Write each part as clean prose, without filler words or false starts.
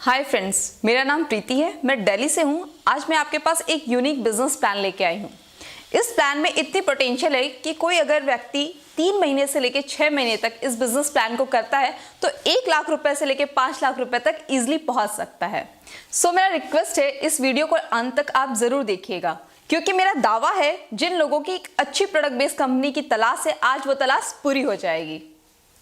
Hi friends, मेरा नाम प्रीति है। मैं दिल्ली से हूँ। आज मैं आपके पास एक यूनिक बिजनेस प्लान लेके आई हूँ। इस प्लान में इतनी पोटेंशियल है कि कोई अगर व्यक्ति 3 महीने से लेके 6 महीने तक इस बिजनेस प्लान को करता है तो 1 लाख रुपए से लेके 5 लाख रुपए तक इजीली पहुंच सकता है। सो मेरा रिक्वेस्ट है, इस वीडियो को अंत तक आप जरूर देखिएगा, क्योंकि मेरा दावा है जिन लोगों की एक अच्छी प्रोडक्ट बेस्ड कंपनी की तलाश है, आज वो तलाश पूरी हो जाएगी।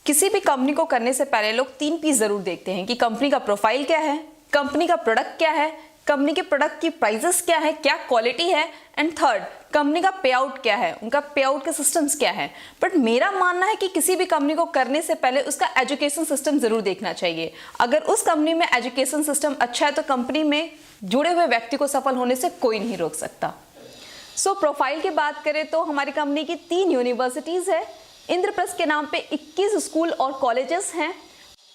किसी भी कंपनी को करने से पहले लोग 3 पी जरूर देखते हैं कि कंपनी का प्रोफाइल क्या है, कंपनी का प्रोडक्ट क्या है, कंपनी के प्रोडक्ट की प्राइसेस क्या है, क्या क्वालिटी है, एंड थर्ड कंपनी का पे आउट क्या है, उनका पे आउट के सिस्टम्स क्या है। बट मेरा मानना है कि किसी भी कंपनी को करने से पहले उसका एजुकेशन सिस्टम जरूर देखना चाहिए। अगर उस कंपनी में एजुकेशन सिस्टम अच्छा है तो कंपनी में जुड़े हुए व्यक्ति को सफल होने से कोई नहीं रोक सकता। सो प्रोफाइल की बात करें तो हमारी कंपनी की 3 यूनिवर्सिटीज है। इंद्रप्रस्थ के नाम पे 21 स्कूल और कॉलेजेस हैं।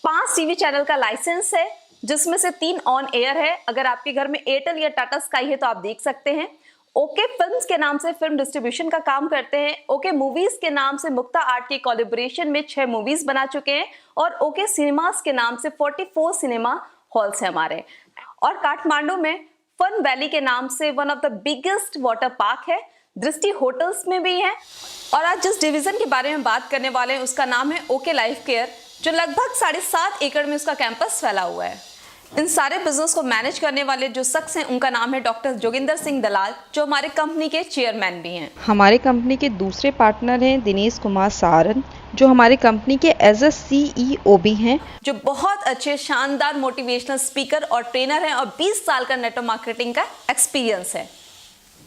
5 टीवी चैनल का लाइसेंस है, जिसमें से 3 ऑन एयर है। अगर आपके घर में एयरटेल या टाटा स्काई है तो आप देख सकते हैं। ओके फिल्म्स के नाम से फिल्म डिस्ट्रीब्यूशन का काम करते हैं। ओके मूवीज के नाम से मुक्ता आर्ट की कोलैबोरेशन में 6 मूवीज बना चुके हैं। और ओके सिनेमास के नाम से 44 सिनेमा हॉल्स है हमारे। और काठमांडू में फन वैली के नाम से one of the biggest water park है। दृष्टि होटल्स में भी है। और आज जिस डिवीजन के बारे में बात करने वाले हैं उसका नाम है ओके लाइफ केयर, जो लगभग 7.5 एकड़ में उसका कैंपस फैला हुआ है। इन सारे बिजनेस को मैनेज करने वाले जो शख्स हैं उनका नाम है डॉक्टर जोगिंदर सिंह दलाल, जो हमारे कंपनी के चेयरमैन भी हैं। हमारे कंपनी के दूसरे पार्टनर हैं दिनेश कुमार सारन, जो हमारी कंपनी के एज अ CEO भी हैं, जो बहुत अच्छे शानदार मोटिवेशनल स्पीकर और ट्रेनर हैं और 20 साल का नेटवर्क मार्केटिंग का एक्सपीरियंस है।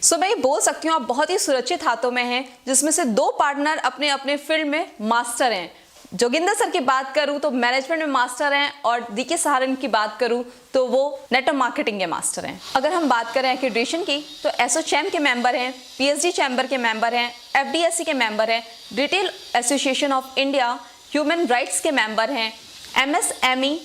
सो मैं ये बोल सकती हूँ आप बहुत ही सुरक्षित हाथों में हैं, जिसमें से 2 पार्टनर अपने अपने फील्ड में मास्टर हैं। जोगिंदर सर की बात करूँ तो मैनेजमेंट में मास्टर हैं, और DK सहारन की बात करूँ तो वो नेटवर्क मार्केटिंग के मास्टर हैं। अगर हम बात करें एक्रेडिटेशन की तो एसोचैम के मेंबर हैं, PSD चैम्बर के मेंबर हैं, FDSC के मेंबर हैं, retail association of India, human rights के मेंबर हैं, MSME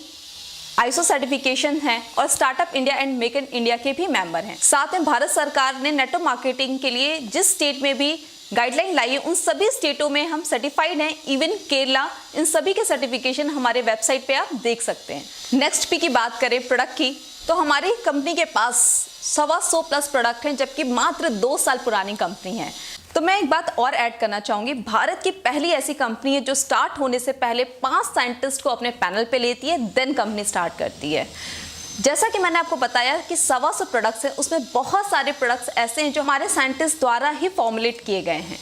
ISO सर्टिफिकेशन है, और startup India and make in India के भी मेंबर हैं। साथ में भारत सरकार ने नेटवर्क मार्केटिंग के लिए जिस स्टेट में भी गाइडलाइन लाई है उन सभी स्टेटों में हम सर्टिफाइड हैं। इवन केरला, इन सभी के सर्टिफिकेशन हमारे वेबसाइट पे आप देख सकते हैं। नेक्स्ट पी की बात करें प्रोडक्ट की तो हमारी कंपनी के पास 125+ प्रोडक्ट हैं, जबकि मात्र 2 साल पुरानी कंपनी है। तो मैं एक बात और ऐड करना चाहूंगी, भारत की पहली ऐसी कंपनी है जो स्टार्ट होने से पहले 5 साइंटिस्ट को अपने पैनल पे लेती है, देन कंपनी स्टार्ट करती है। जैसा कि मैंने आपको बताया कि 125 प्रोडक्ट्स हैं, उसमें बहुत सारे प्रोडक्ट्स ऐसे हैं जो हमारे साइंटिस्ट द्वारा ही फॉर्मुलेट किए गए हैं,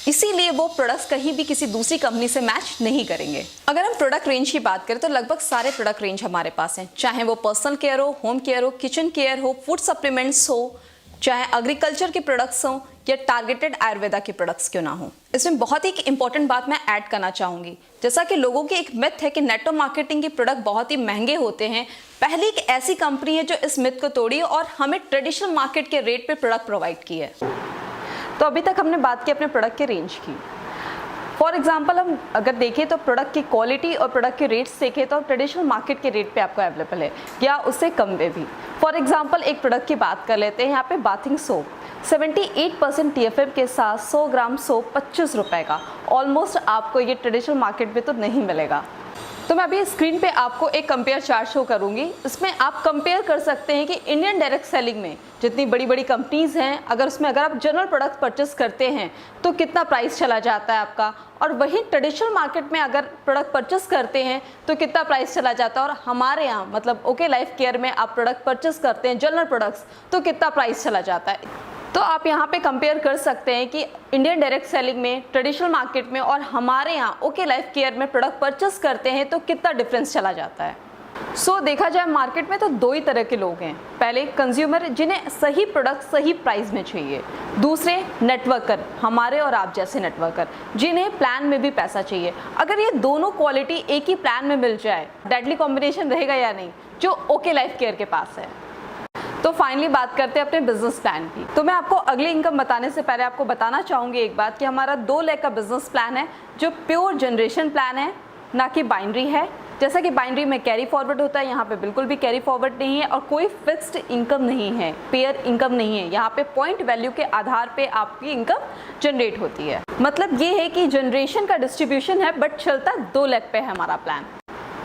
इसीलिए वो प्रोडक्ट्स कहीं भी किसी दूसरी कंपनी से मैच नहीं करेंगे। अगर हम प्रोडक्ट रेंज की बात करें तो लगभग सारे प्रोडक्ट रेंज हमारे पास हैं, चाहे वो पर्सनल केयर हो, होम केयर हो, किचन केयर हो, फूड सप्लीमेंट्स हो, चाहे एग्रीकल्चर के प्रोडक्ट्स हों या टारगेटेड आयुर्वेदा के प्रोडक्ट्स क्यों ना हो। इसमें बहुत ही इंपॉर्टेंट बात मैं ऐड करना चाहूंगी, जैसा कि लोगों की एक मिथ है कि नेटवर्क मार्केटिंग के प्रोडक्ट बहुत ही महंगे होते हैं। पहली एक ऐसी कंपनी है जो इस मिथ को तोड़ी और हमें ट्रेडिशनल मार्केट के रेट पे प्रोडक्ट प्रोवाइड की है। तो अभी तक हमने बात की अपने प्रोडक्ट के रेंज की। फॉर एग्जाम्पल हम अगर देखें तो प्रोडक्ट की क्वालिटी और प्रोडक्ट के रेट्स देखें तो ट्रेडिशनल मार्केट के रेट पे आपको अवेलेबल है या उससे कम में भी। फॉर एग्जाम्पल एक प्रोडक्ट की बात कर लेते हैं, यहाँ पे बाथिंग सोप 78% TFM के साथ 100 ग्राम सोप 25 रुपये का। ऑलमोस्ट आपको ये ट्रेडिशनल मार्केट में तो नहीं मिलेगा। तो मैं अभी स्क्रीन पे आपको एक कंपेयर चार्ट शो करूंगी। इसमें आप कंपेयर कर सकते हैं कि इंडियन डायरेक्ट सेलिंग में जितनी बड़ी बड़ी कंपनीज हैं, अगर आप जनरल प्रोडक्ट परचेस करते हैं तो कितना प्राइस चला जाता है आपका, और वहीं ट्रेडिशनल मार्केट में अगर प्रोडक्ट परचेस करते हैं तो कितना प्राइस चला जाता है। और हमारे यहाँ मतलब ओके लाइफ केयर में आप प्रोडक्ट परचेस करते हैं जनरल प्रोडक्ट्स तो कितना प्राइस चला जाता है। तो आप यहाँ पे कंपेयर कर सकते हैं कि इंडियन डायरेक्ट सेलिंग में, ट्रेडिशनल मार्केट में और हमारे यहाँ ओके लाइफ केयर में प्रोडक्ट परचेस करते हैं तो कितना डिफरेंस चला जाता है। सो देखा जाए मार्केट में तो 2 ही तरह के लोग हैं। पहले कंज्यूमर जिन्हें सही प्रोडक्ट सही प्राइस में चाहिए, दूसरे नेटवर्कर, हमारे और आप जैसे नेटवर्कर जिन्हें प्लान में भी पैसा चाहिए। अगर ये दोनों क्वालिटी एक ही प्लान में मिल जाए, डेडली कॉम्बिनेशन रहेगा या नहीं, जो ओके लाइफ केयर के पास है। तो फाइनली बात करते हैं अपने बिजनेस प्लान की। तो मैं आपको अगली इनकम बताने से पहले आपको बताना चाहूँगी एक बात कि हमारा 2 लाख का बिजनेस प्लान है, जो प्योर जनरेशन प्लान है, ना कि बाइनरी है। जैसा कि बाइनरी में कैरी फॉरवर्ड होता है, यहाँ पे बिल्कुल भी कैरी फॉरवर्ड नहीं है और कोई फिक्स्ड इनकम नहीं है, पेयर इनकम नहीं है। यहाँ पे पॉइंट वैल्यू के आधार पे आपकी इनकम जनरेट होती है। मतलब ये है कि जनरेशन का डिस्ट्रीब्यूशन है, बट चलता 2 लाख पे है हमारा प्लान।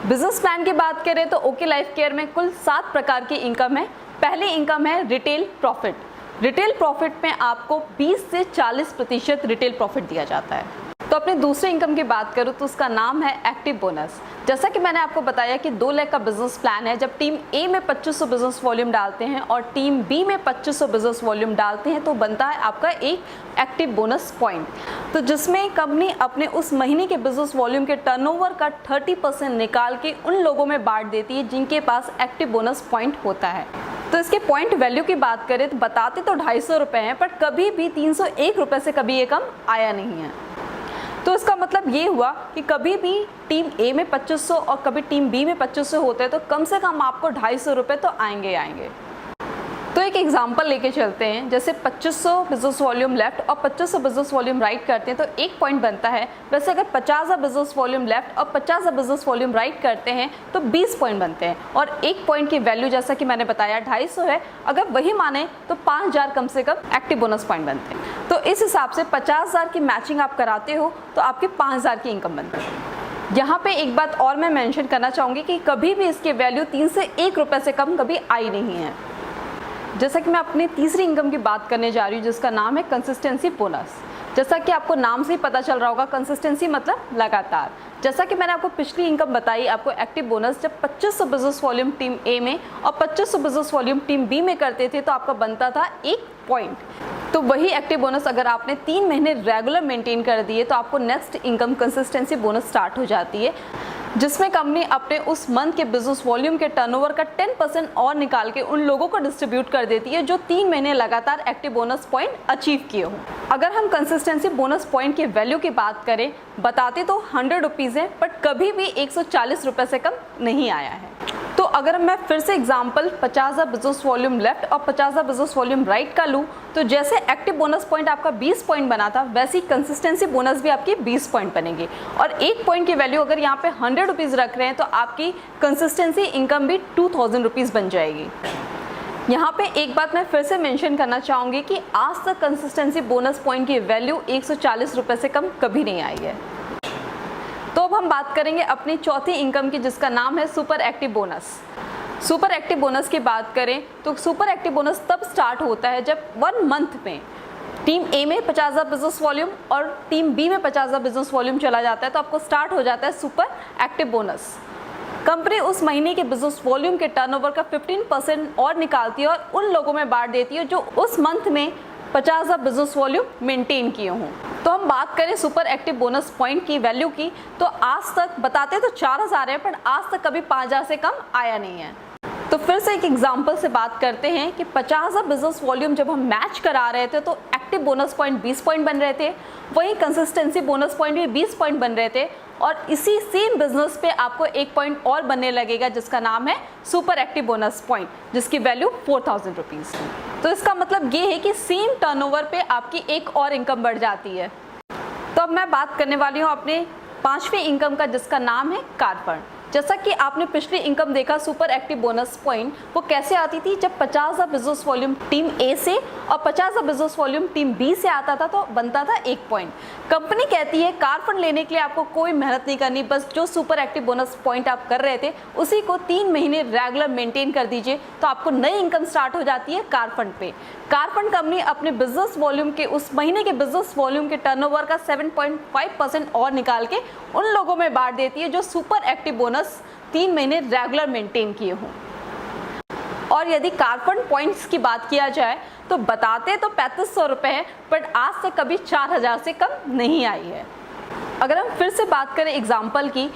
बिजनेस प्लान की बात करें तो ओके लाइफ केयर में कुल 7 प्रकार की इनकम है। पहली इनकम है रिटेल प्रॉफिट। रिटेल प्रॉफिट में आपको 20 से 40% रिटेल प्रॉफिट दिया जाता है। तो अपने दूसरे इनकम की बात करूँ तो उसका नाम है एक्टिव बोनस। जैसा कि मैंने आपको बताया कि 2 लाख का बिजनेस प्लान है। जब टीम ए में 2500 बिजनेस वॉल्यूम डालते हैं और टीम बी में 2500 बिजनेस वॉल्यूम डालते हैं तो बनता है आपका एक एक्टिव बोनस पॉइंट। तो जिसमें कंपनी अपने उस महीने के बिजनेस वॉल्यूम के टर्नओवर का 30% निकाल के उन लोगों में बांट देती है जिनके पास एक्टिव बोनस पॉइंट होता है। तो इसके पॉइंट वैल्यू की बात करें तो बताते तो 250 रुपये हैं, पर कभी भी 301 रुपये से कभी ये कम आया नहीं है। तो इसका मतलब ये हुआ कि कभी भी टीम ए में 2500 और कभी टीम बी में 2500 होते हैं तो कम से कम आपको 250 रुपये तो आएंगे। तो एक एग्जांपल लेके चलते हैं। जैसे 2500 बिजनेस वॉल्यूम लेफ्ट और 2500 बिजनेस वॉल्यूम राइट करते हैं तो 1 पॉइंट बनता है। वैसे अगर 50 बिजनेस वॉल्यूम लेफ्ट और 50 बिजनेस वॉल्यूम राइट करते हैं तो 20 पॉइंट बनते हैं। और 1 पॉइंट की वैल्यू जैसा कि मैंने बताया 250 है। अगर वही माने तो 5000 कम से कम एक्टिव बोनस पॉइंट बनते हैं। तो इस हिसाब से 50,000 की मैचिंग आप कराते हो तो आपकी 5000 की इनकम बनती है। यहाँ पे एक बात और मैं मेंशन करना चाहूँगी कि कभी भी इसकी वैल्यू 3 से 1 रुपये से कम कभी आई नहीं है। जैसा कि मैं अपनी तीसरी इनकम की बात करने जा रही हूँ जिसका नाम है कंसिस्टेंसी बोनस। जैसा कि आपको नाम से ही पता चल रहा होगा, कंसिस्टेंसी मतलब लगातार। जैसा कि मैंने आपको पिछली इनकम बताई, आपको एक्टिव बोनस जब 2500 बिजनेस वॉल्यूम टीम ए में और 2500 बिजनेस वॉल्यूम टीम बी में करते थे तो आपका बनता था 1 पॉइंट। तो वही एक्टिव बोनस अगर आपने 3 महीने रेगुलर मेंटेन कर दिए तो आपको next income consistency bonus start हो जाती है, जिसमें कंपनी अपने उस मंथ के बिजनेस वॉल्यूम के टर्नओवर का 10% और निकाल के उन लोगों को डिस्ट्रीब्यूट कर देती है जो 3 महीने लगातार एक्टिव बोनस पॉइंट अचीव किए हों। अगर हम कंसिस्टेंसी बोनस पॉइंट के वैल्यू की बात करें, बताते तो 100 रुपीज़ है, बट कभी भी 140 रुपये से कम नहीं आया है। तो अगर मैं फिर से एग्जांपल 50 बिजनेस वॉल्यूम लेफ्ट और 50 बिजनेस वॉल्यूम राइट का लूँ तो जैसे एक्टिव बोनस पॉइंट आपका 20 पॉइंट बना था, वैसी कंसिस्टेंसी बोनस भी आपकी 20 पॉइंट बनेगी। और 1 पॉइंट की वैल्यू अगर यहाँ पे 100 रुपीज़ रख रहे हैं तो आपकी कंसिस्टेंसी इनकम भी 2000 रुपीज़ बन जाएगी। यहाँ पे एक बात मैं फिर से मेंशन करना चाहूँगी कि आज तक कंसिस्टेंसी बोनस पॉइंट की वैल्यू 140 रुपये से कम कभी नहीं आई है। तो अब हम बात करेंगे अपनी चौथी इनकम की जिसका नाम है super active bonus. Super active bonus की बात करें तो सुपर एक्टिव बोनस तब स्टार्ट होता है जब 1 मंथ में टीम ए में 50 बिजनेस वॉल्यूम और टीम बी में 50 बिजनेस वॉल्यूम चला जाता है तो आपको स्टार्ट हो जाता है सुपर एक्टिव बोनस। कंपनी उस महीने के बिजनेस वॉल्यूम के टर्नओवर का 15% और निकालती है और उन लोगों में बांट देती है जो उस मंथ में 50 बिजनेस वॉल्यूम मेंटेन किए हों। तो हम बात करें सुपर एक्टिव बोनस पॉइंट की वैल्यू की तो आज तक बताते तो 4000 है, पर आज तक कभी 5000 से कम आया नहीं है। तो फिर से एक एग्जांपल से बात करते हैं कि 50 बिजनेस वॉल्यूम जब हम मैच करा रहे थे तो एक्टिव बोनस पॉइंट 20 पॉइंट बन रहे थे, वहीं कंसिस्टेंसी बोनस पॉइंट भी 20 पॉइंट बन रहे थे और इसी सेम बिजनेस पे आपको 1 पॉइंट और बनने लगेगा जिसका नाम है सुपर एक्टिव बोनस पॉइंट, जिसकी वैल्यू 4000 रुपीज़ है। तो इसका मतलब ये है कि सेम टर्नओवर पे आपकी एक और इनकम बढ़ जाती है। तो अब मैं बात करने वाली हूँ अपने 5वीं इनकम का जिसका नाम है कार फंड। जैसा कि आपने पिछली इनकम देखा सुपर एक्टिव बोनस पॉइंट वो कैसे आती थी, जब 50 बिजनेस वॉल्यूम टीम ए से और 50 बिजनेस वॉल्यूम टीम बी से आता था तो बनता था 1 पॉइंट। कंपनी कहती है कार फंड लेने के लिए आपको कोई मेहनत नहीं करनी, बस जो सुपर एक्टिव बोनस पॉइंट आप कर रहे थे उसी को 3 महीने रेगुलर मेंटेन कर दीजिए तो आपको नई इनकम स्टार्ट हो जाती है कार फंड पे। कार फंड कंपनी अपने बिजनेस वॉल्यूम के उस महीने के बिजनेस वॉल्यूम के टर्नओवर का 7.5% और निकाल के उन लोगों में बांट देती है जो सुपर एक्टिव बोनस 3 महीने रेगुलर मेंटेन किए हों। और यदि कार फंड पॉइंट्स की बात किया जाए तो बताते तो 3500 रुपये है, बट आज तक कभी 4000 से कम नहीं आई है। अगर हम फिर से बात करें एग्जाम्पल की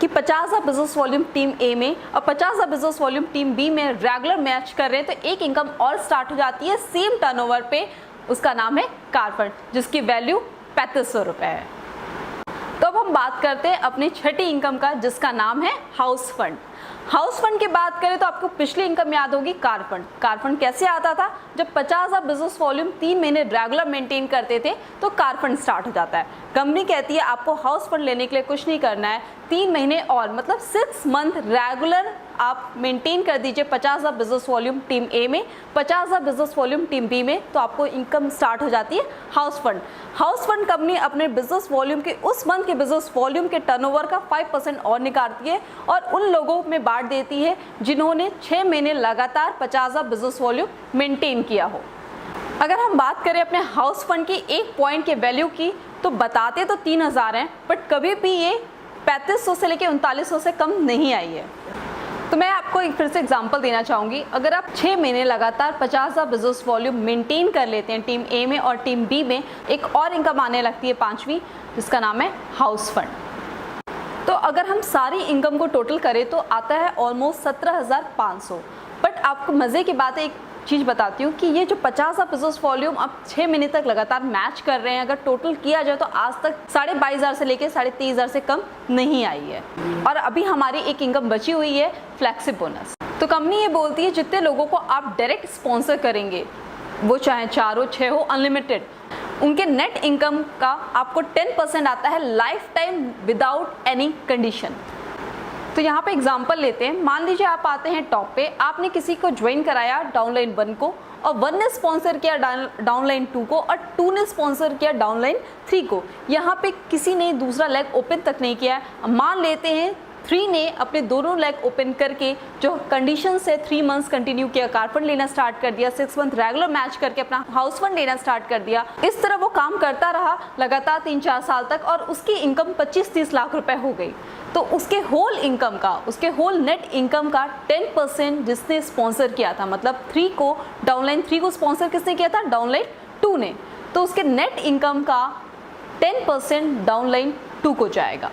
कि 50 बिजनेस वॉल्यूम टीम ए में और 50 बिजनेस वॉल्यूम टीम बी में रेगुलर मैच कर रहे हैं तो एक इनकम और स्टार्ट हो जाती है सेम टर्नओवर पे, उसका नाम है कार फंड जिसकी वैल्यू 3500 रुपये है। तो अब हम बात करते हैं अपनी छठी इनकम का जिसका नाम है हाउस फंड। हाउस फंड की बात करें तो आपको पिछली इनकम याद होगी, कार फंड। कार फंड कैसे आता था? जब 50,000 बिजनेस वॉल्यूम 3 महीने रेगुलर मेंटेन करते थे तो कार फंड स्टार्ट हो जाता है। कंपनी कहती है आपको हाउस फंड लेने के लिए कुछ नहीं करना है, 3 महीने और मतलब 6 मंथ रेगुलर आप मेंटेन कर दीजिए 50,000 बिजनेस वॉल्यूम टीम ए में, 50,000 बिजनेस वॉल्यूम टीम बी में, तो आपको इनकम स्टार्ट हो जाती है house fund. House fund company अपने बिजनेस वॉल्यूम के उस मंथ के बिजनेस वॉल्यूम के टर्नओवर का 5% और निकालती है और उन लोगों में बांट देती है जिन्होंने 6 महीने लगातार 50,000 बिजनेस वॉल्यूम मेंटेन किया हो। अगर हम बात करें अपने हाउस फंड की एक पॉइंट के वैल्यू की, तो बताते तो 3,000 हैं, बट कभी भी ये 3500 से लेकर 3900 से कम नहीं आई है। तो मैं आपको एक फिर से एग्जांपल देना चाहूँगी। अगर आप 6 महीने लगातार 50,000 बिजनेस वॉल्यूम मेंटेन कर लेते हैं टीम ए में और टीम बी में, एक और इनकम आने लगती है 5वीं, जिसका नाम है हाउस फंड। तो अगर हम सारी इनकम को टोटल करें तो आता है ऑलमोस्ट 17,500। बट आपको मज़े की बात है, एक चीज़ बताती हूँ कि ये जो 50,000 बिजनेस वॉल्यूम आप 6 महीने तक लगातार मैच कर रहे हैं, अगर टोटल किया जाए तो आज तक 22,500 से लेकर 23,500 से कम नहीं आई है। और अभी हमारी एक इनकम बची हुई है फ्लैक्सी बोनस। तो कंपनी ये बोलती है जितने लोगों को आप डायरेक्ट स्पॉन्सर करेंगे, वो चाहे 4 हो 6 हो अनलिमिटेड, उनके नेट इनकम का आपको 10% आता है life time without any condition. तो यहाँ पे एग्जांपल लेते हैं। मान लीजिए आप आते हैं टॉप पे, आपने किसी को ज्वाइन कराया डाउनलाइन 1 को, और 1 ने स्पॉन्सर किया डाउनलाइन 2 को, और 2 ने स्पॉन्सर किया डाउनलाइन 3 को। यहाँ पे किसी ने दूसरा लेग ओपन तक नहीं किया है। मान लेते हैं 3 ने अपने दोनों लेग ओपन करके जो कंडीशन से 3 मंथ्स कंटिन्यू किया, कार फंड लेना स्टार्ट कर दिया, 6 मंथ रेगुलर मैच करके अपना हाउस फंड लेना स्टार्ट कर दिया। इस तरह वो काम करता रहा लगातार 3-4 साल तक, और उसकी इनकम 25-30 लाख रुपए हो गई। तो उसके होल इनकम का, उसके होल नेट इनकम का 10% जिसने स्पॉन्सर किया था, मतलब 3 को, डाउनलाइन 3 को स्पॉन्सर किसने किया था? डाउनलाइन 2 ने। तो उसके नेट इनकम का 10% डाउनलाइन 2 को जाएगा।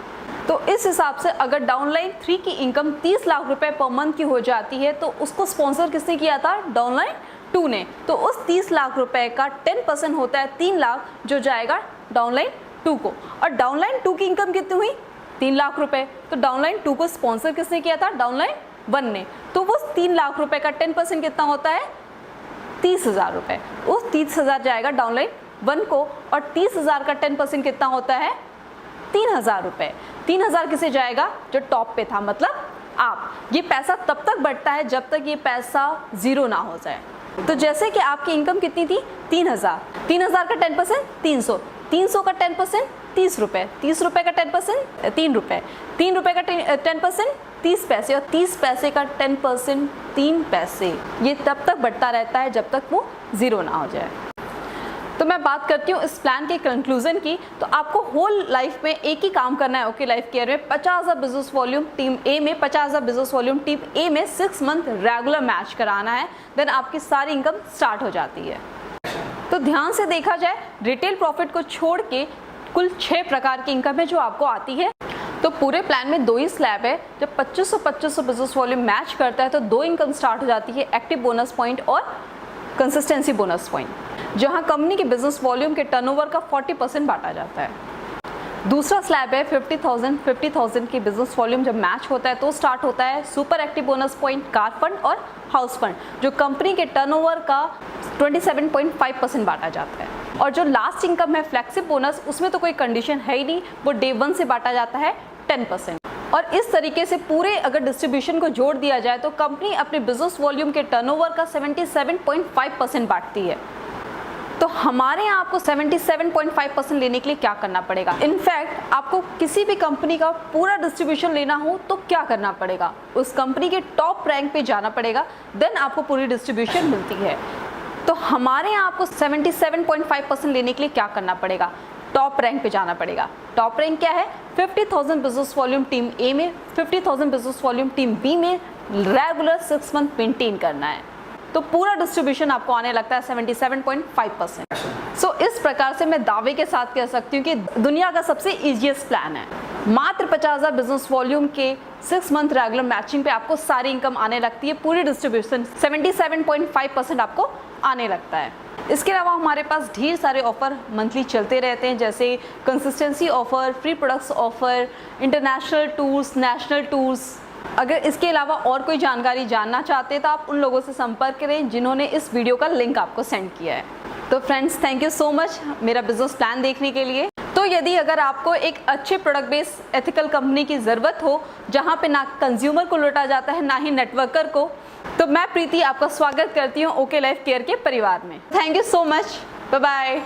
तो इस हिसाब से अगर डाउनलाइन 3 की इनकम 30 लाख रुपए पर मंथ की हो जाती है, तो उसको स्पॉन्सर किसने किया था? डाउनलाइन 2 ने। तो उस 30 लाख रुपए का 10% होता है 3 लाख, जो जाएगा डाउनलाइन 2 को। और डाउनलाइन 2 की इनकम कितनी हुई? 3 लाख रुपए। तो डाउनलाइन 2 को स्पॉन्सर किसने किया था? डाउनलाइन 1 ने। तो वो 3 लाख रुपए का 10% कितना होता है? 30,000 रुपए। उस 30,000 जाएगा डाउनलाइन 1 को, और 30,000 का 10% कितना होता है? 3,000 रुपए। 3,000 किसे जाएगा? जो टॉप पे था, मतलब आप। ये पैसा तब तक बढ़ता है जब तक ये पैसा जीरो ना हो जाए। तो जैसे कि आपकी इनकम कितनी थी? 3,000। 3,000 का 10% 300। 300 का 10% 30 रुपये। 30 रुपये का 10% 3 रुपये। 3 रुपये का 10% 30 पैसे, और 30 पैसे का 10% 3 पैसे। ये तब तक बढ़ता रहता है जब तक वो ज़ीरो ना हो जाए। तो मैं बात करती हूँ इस प्लान के कंक्लूजन की। तो आपको होल लाइफ में एक ही काम करना है ओके लाइफ केयर में। 50,000 बिजनेस वॉल्यूम टीम ए में, 50,000 बिजनेस वॉल्यूम टीम ए में 6 मंथ रेगुलर मैच कराना है, देन आपकी सारी इनकम स्टार्ट हो जाती है। तो ध्यान से देखा जाए, रिटेल प्रॉफिट को छोड़ के कुल 6 प्रकार की इनकम है जो आपको आती है। तो पूरे प्लान में 2 ही स्लैब है। जब 2500 बिजनेस वॉल्यूम मैच करता है तो 2 इनकम स्टार्ट हो जाती है, एक्टिव बोनस पॉइंट और कंसिस्टेंसी बोनस पॉइंट, जहां कंपनी के बिजनेस वॉल्यूम के टर्नओवर का 40% बांटा जाता है। दूसरा स्लैब है 50,000 की बिजनेस वॉल्यूम जब मैच होता है तो स्टार्ट होता है super active bonus point, car fund और हाउस फंड, जो कंपनी के टर्नओवर का 27.5% बांटा जाता है। और जो लास्ट इनकम है फ्लेक्सिब बोनस, उसमें तो कोई कंडीशन है ही नहीं, वो डे 1 से बांटा जाता है 10%। और इस तरीके से पूरे अगर डिस्ट्रीब्यूशन को जोड़ दिया जाए तो कंपनी अपने बिजनेस वॉल्यूम के टर्नओवर का 77.5% बांटती है। तो हमारे यहाँ आपको 77.5% लेने के लिए क्या करना पड़ेगा? इनफैक्ट आपको किसी भी कंपनी का पूरा डिस्ट्रीब्यूशन लेना हो तो क्या करना पड़ेगा? उस कंपनी के टॉप रैंक पे जाना पड़ेगा, देन आपको पूरी डिस्ट्रीब्यूशन मिलती है। तो हमारे यहाँ आपको 77.5% लेने के लिए क्या करना पड़ेगा? टॉप रैंक पे जाना पड़ेगा। टॉप रैंक क्या है? 50,000 बिजनेस वॉल्यूम टीम ए में, 50,000 बिजनेस वॉल्यूम टीम बी में रेगुलर 6 मंथ मेंटेन करना है। तो पूरा डिस्ट्रीब्यूशन आपको आने लगता है 77.5%। सो इस प्रकार से मैं दावे के साथ कह सकती हूँ कि दुनिया का सबसे ईजीएस्ट प्लान है। मात्र 50,000 बिजनेस वॉल्यूम के 6 मंथ रेगुलर मैचिंग पे आपको सारी इनकम आने लगती है, पूरी डिस्ट्रीब्यूशन 77.5% आपको आने लगता है। इसके अलावा हमारे पास ढेर सारे ऑफर मंथली चलते रहते हैं, जैसे consistency offer, free products offer, international tours, national tours, अगर इसके अलावा और कोई जानकारी जानना चाहते हैं तो आप उन लोगों से संपर्क करें जिन्होंने इस वीडियो का लिंक आपको सेंड किया है। तो friends, thank you so much मेरा बिजनेस प्लान देखने के लिए। तो यदि अगर आपको एक अच्छे प्रोडक्ट बेस्ड एथिकल कंपनी की ज़रूरत हो जहां पे ना कंज्यूमर को लूटा जाता है ना ही नेटवर्कर को, तो मैं प्रीति आपका स्वागत करती हूं ओके लाइफ केयर के परिवार में। Thank you so much, bye bye.